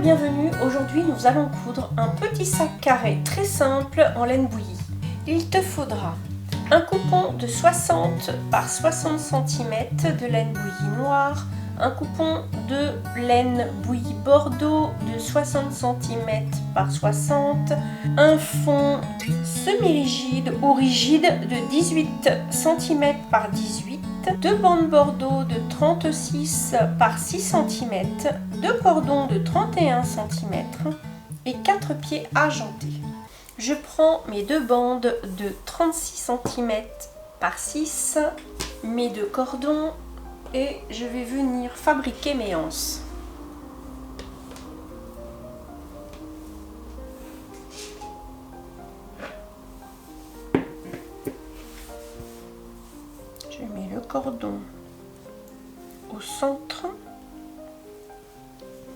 bienvenue. Aujourd'hui nous allons coudre un petit sac carré très simple en laine bouillie. Il te faudra un coupon de 60 par 60 cm de laine bouillie noire, un coupon de laine bouillie bordeaux de 60 cm par 60, un fond semi-rigide ou rigide de 18 cm par 18, deux bandes bordeaux de 36 par 6 cm, deux cordons de 31 cm et 4 pieds argentés. Je prends mes deux bandes de 36 cm par 6, mes deux cordons et je vais venir fabriquer mes anses. Je mets le cordon au centre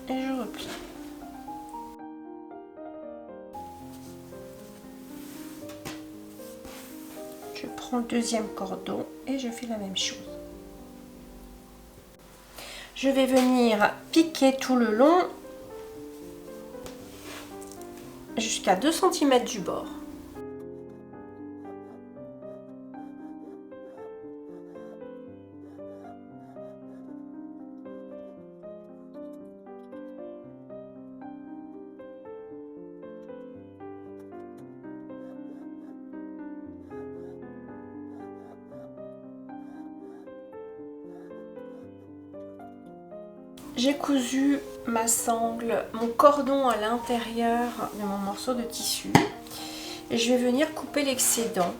et je replie. Je prends le deuxième cordon et je fais la même chose. Je vais venir piquer tout le long jusqu'à 2 cm du bord. J'ai cousu ma sangle, mon cordon à l'intérieur de mon morceau de tissu et je vais venir couper l'excédent.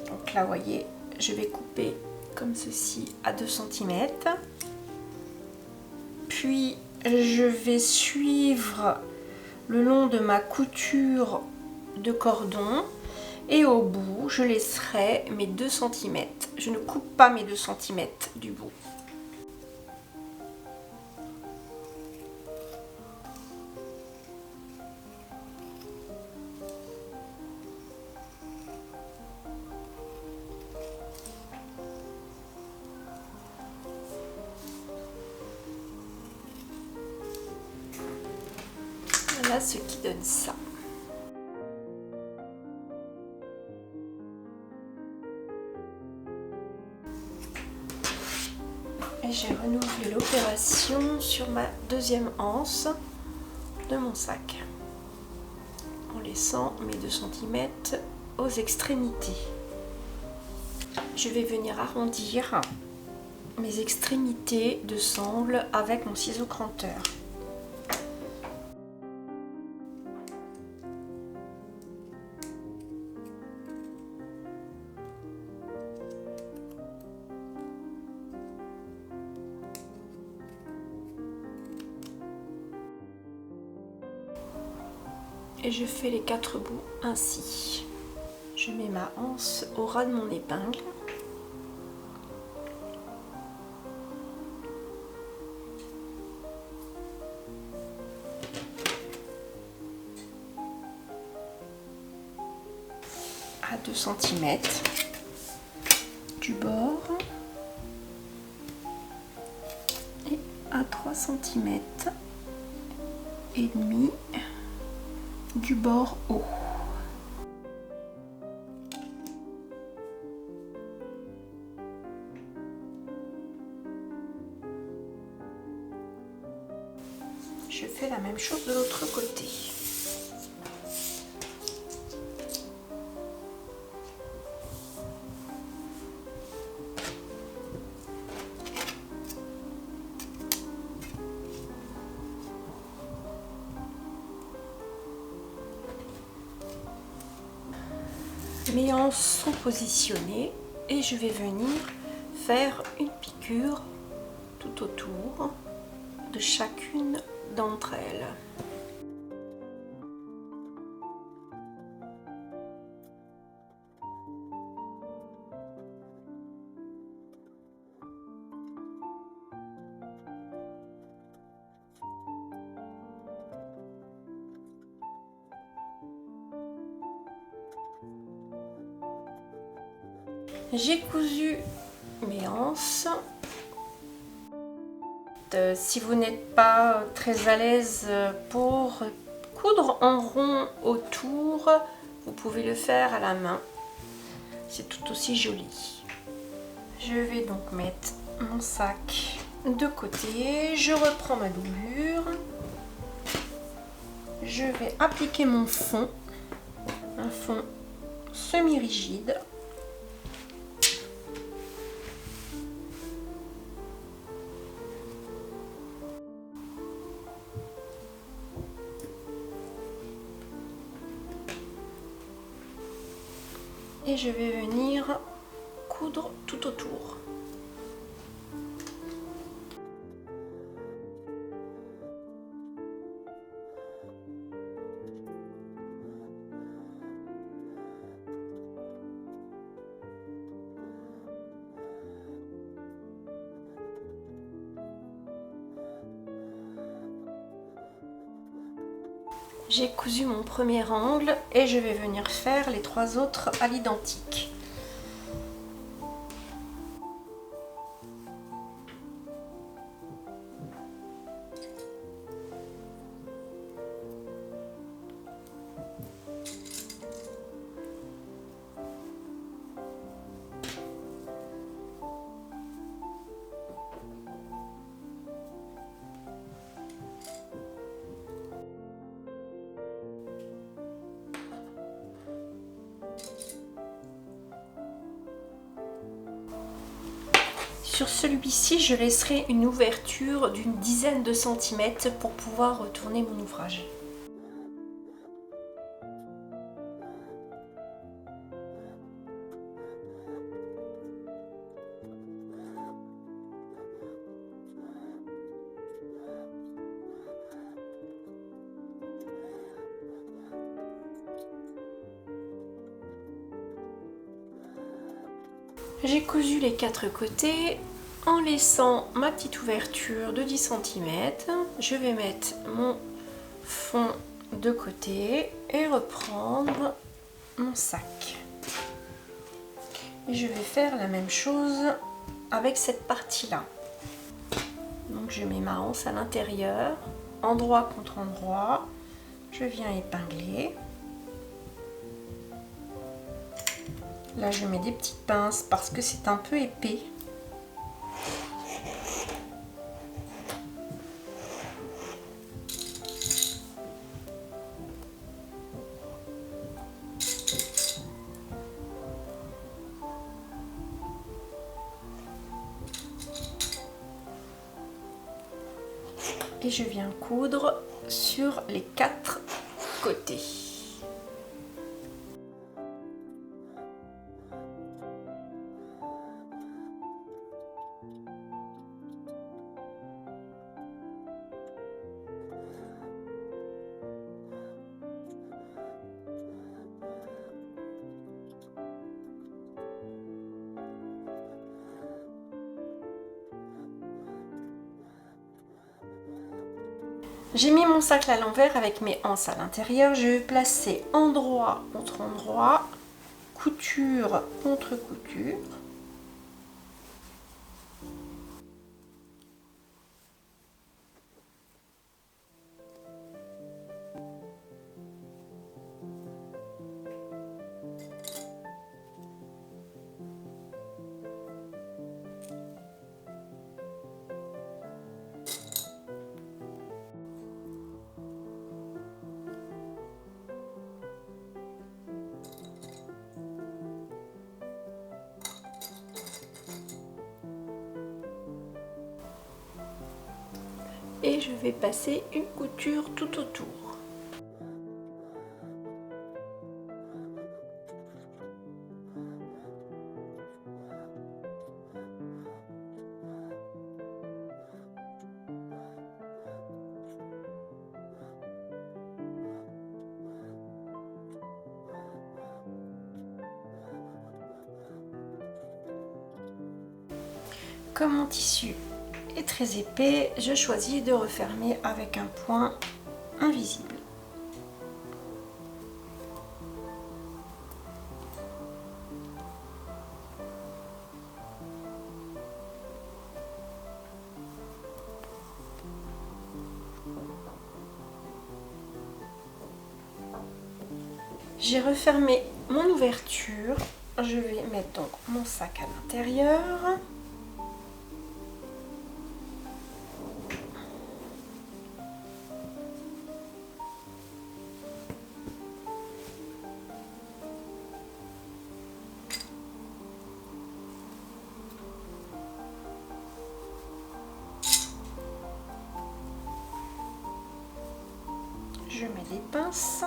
Donc là, vous voyez, je vais couper comme ceci à 2 cm. Puis je vais suivre le long de ma couture de cordon et au bout, je laisserai mes 2 cm. Je ne coupe pas mes 2 cm du bout. Voilà ce qui donne ça. Et j'ai renouvelé l'opération sur ma deuxième anse de mon sac en laissant mes 2 cm aux extrémités. Je vais venir arrondir mes extrémités de sangle avec mon ciseau cranteur. Et je fais les 4 bouts ainsi. Je mets ma anse au ras de mon épingle. À 2 cm du bord et à 3 cm et demi du bord haut. Je fais la même chose de l'autre côté. Mes anses sont positionnées et je vais venir faire une piqûre tout autour de chacune d'entre elles. J'ai cousu mes anses Si vous n'êtes pas très à l'aise pour coudre en rond autour, vous pouvez le faire à la main. C'est tout aussi joli. Je vais donc mettre mon sac de côté. Je reprends ma doublure. Je vais appliquer mon fond, un fond semi-rigide. Et je vais venir coudre tout autour. J'ai cousu mon premier angle et je vais venir faire les 3 autres à l'identique. Sur celui-ci, je laisserai une ouverture d'une dizaine de centimètres pour pouvoir retourner mon ouvrage. J'ai cousu les 4 côtés en laissant ma petite ouverture de 10 cm. Je vais mettre mon fond de côté et reprendre mon sac. Et je vais faire la même chose avec cette partie-là. Donc je mets ma anse à l'intérieur, endroit contre endroit. Je viens épingler. Là, je mets des petites pinces parce que c'est un peu épais. Et je viens coudre sur les 4 côtés. J'ai mis mon sac à l'envers avec mes anses à l'intérieur. Je vais placer endroit contre endroit, couture contre couture. Et je vais passer une couture tout autour. Comme mon tissu est très épais, je choisis de refermer avec un point invisible. J'ai refermé mon ouverture. Je vais mettre donc mon sac à l'intérieur. Je mets les pinces.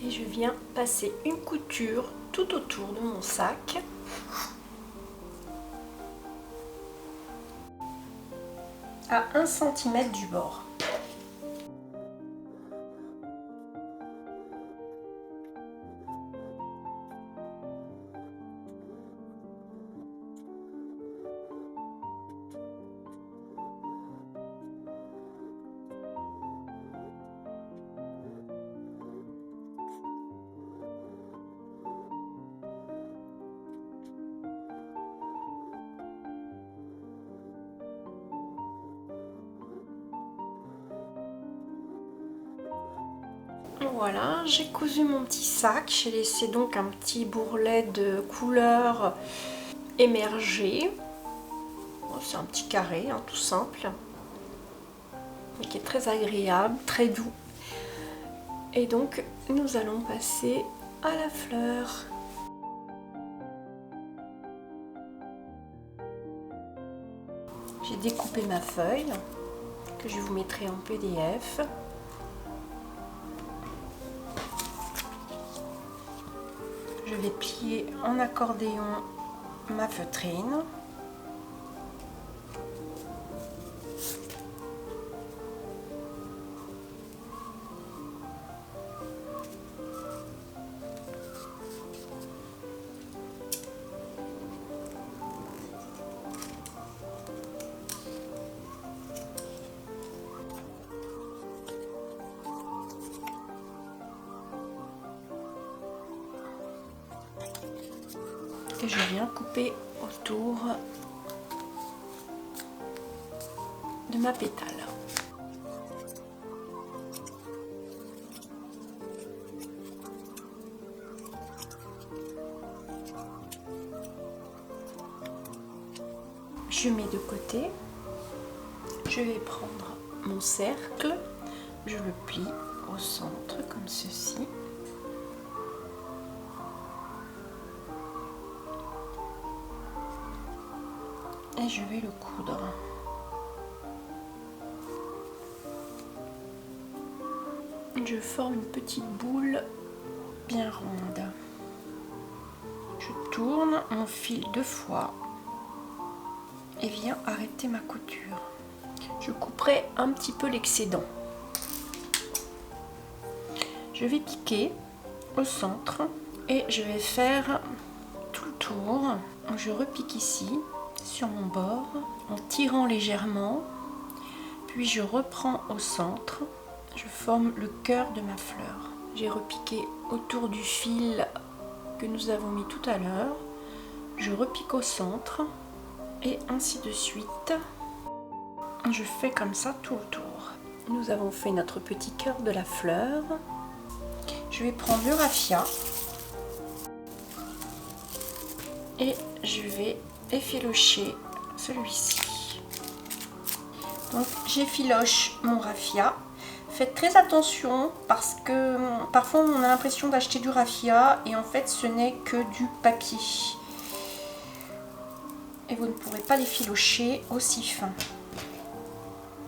Et je viens passer une couture tout autour de mon sac. À 1 cm du bord. Voilà, j'ai cousu mon petit sac, j'ai laissé donc un petit bourrelet de couleur émergée. Bon, c'est un petit carré, hein, tout simple, mais qui est très agréable, très doux. Et donc nous allons passer à la fleur. J'ai découpé ma feuille, que je vous mettrai en PDF. Je vais plier en accordéon ma feutrine. Et je viens couper autour de ma pétale. Je mets de côté. Je vais prendre mon cercle, je le plie au centre comme ceci. Et je vais le coudre. Je forme une petite boule bien ronde. Je tourne mon fil 2 fois et viens arrêter ma couture. Je couperai un petit peu l'excédent. Je vais piquer au centre et je vais faire tout le tour. Je repique ici sur mon bord en tirant légèrement, puis je reprends au centre, je forme le cœur de ma fleur. J'ai repiqué autour du fil que nous avons mis tout à l'heure, je repique au centre et ainsi de suite. Je fais comme ça tout le tour. Nous avons fait notre petit cœur de la fleur. Je vais prendre le raffia et je vais effilocher celui-ci. Donc j'effiloche mon raffia. Faites très attention parce que parfois on a l'impression d'acheter du raffia et en fait ce n'est que du papier. Et vous ne pourrez pas l'effilocher aussi fin.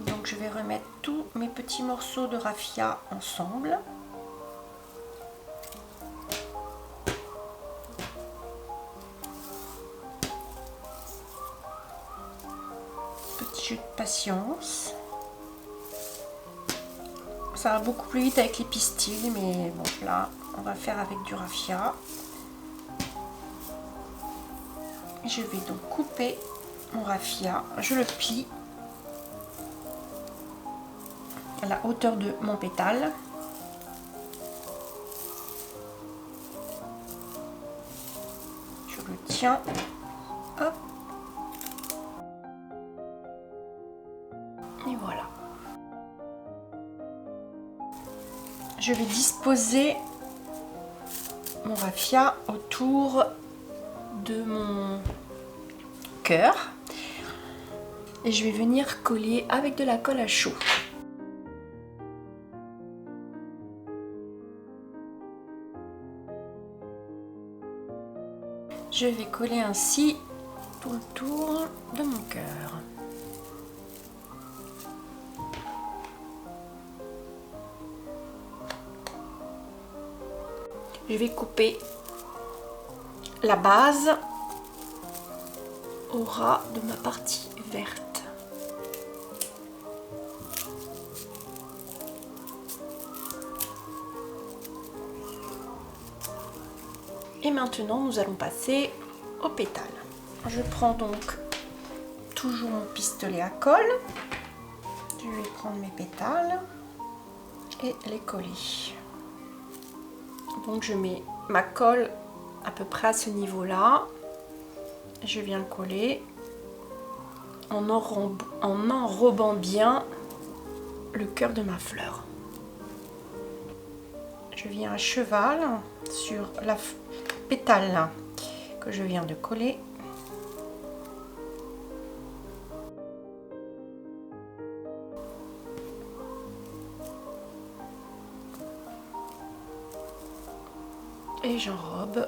Donc je vais remettre tous mes petits morceaux de raffia ensemble. Petit jeu de patience. Ça va beaucoup plus vite avec les pistils, mais bon là on va faire avec du raffia. Je vais donc couper mon raffia, je le plie. à la hauteur de mon pétale. Je le tiens. Hop. Et voilà. Je vais disposer mon raffia autour de mon cœur et je vais venir coller avec de la colle à chaud. Je vais coller ainsi tout le tour de mon cœur. Je vais couper la base au ras de ma partie verte. Et maintenant, nous allons passer au pétale. Je prends donc toujours mon pistolet à colle. Je vais prendre mes pétales et les coller. Donc je mets ma colle à peu près à ce niveau-là. Je viens le coller en enrobant bien le cœur de ma fleur. Je viens à cheval sur la pétale là, que je viens de coller. Et j'enrobe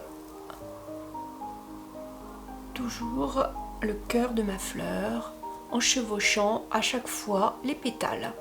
toujours le cœur de ma fleur en chevauchant à chaque fois les pétales.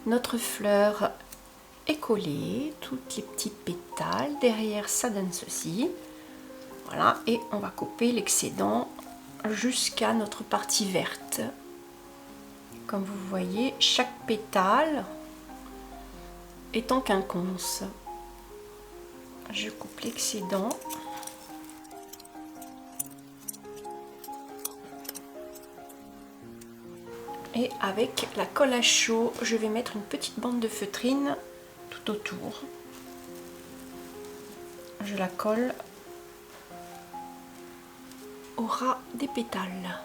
Notre fleur est collée, toutes les petites pétales, derrière ça donne ceci. Voilà, et on va couper l'excédent jusqu'à notre partie verte. Comme vous voyez, chaque pétale est en quinconce. Je coupe l'excédent. Et avec la colle à chaud, je vais mettre une petite bande de feutrine tout autour. Je la colle au ras des pétales.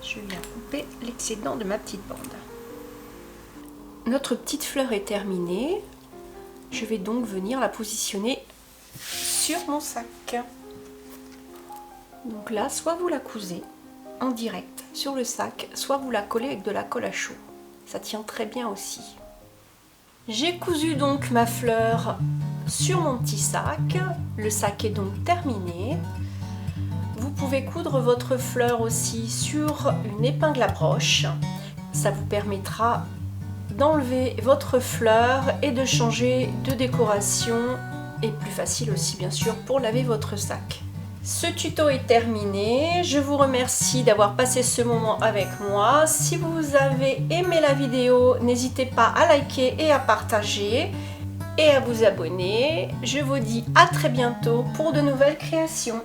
Je viens couper l'excédent de ma petite bande. Notre petite fleur est terminée. Je vais donc venir la positionner sur mon sac. Donc là, soit vous la cousez en direct sur le sac, soit vous la collez avec de la colle à chaud. Ça tient très bien aussi. J'ai cousu donc ma fleur sur mon petit sac. Le sac est donc terminé. Vous pouvez coudre votre fleur aussi sur une épingle à broche. Ça vous permettra d'enlever votre fleur et de changer de décoration. Et plus facile aussi bien sûr pour laver votre sac. Ce tuto est terminé. Je vous remercie d'avoir passé ce moment avec moi. Si vous avez aimé la vidéo, n'hésitez pas à liker et à partager et à vous abonner. Je vous dis à très bientôt pour de nouvelles créations.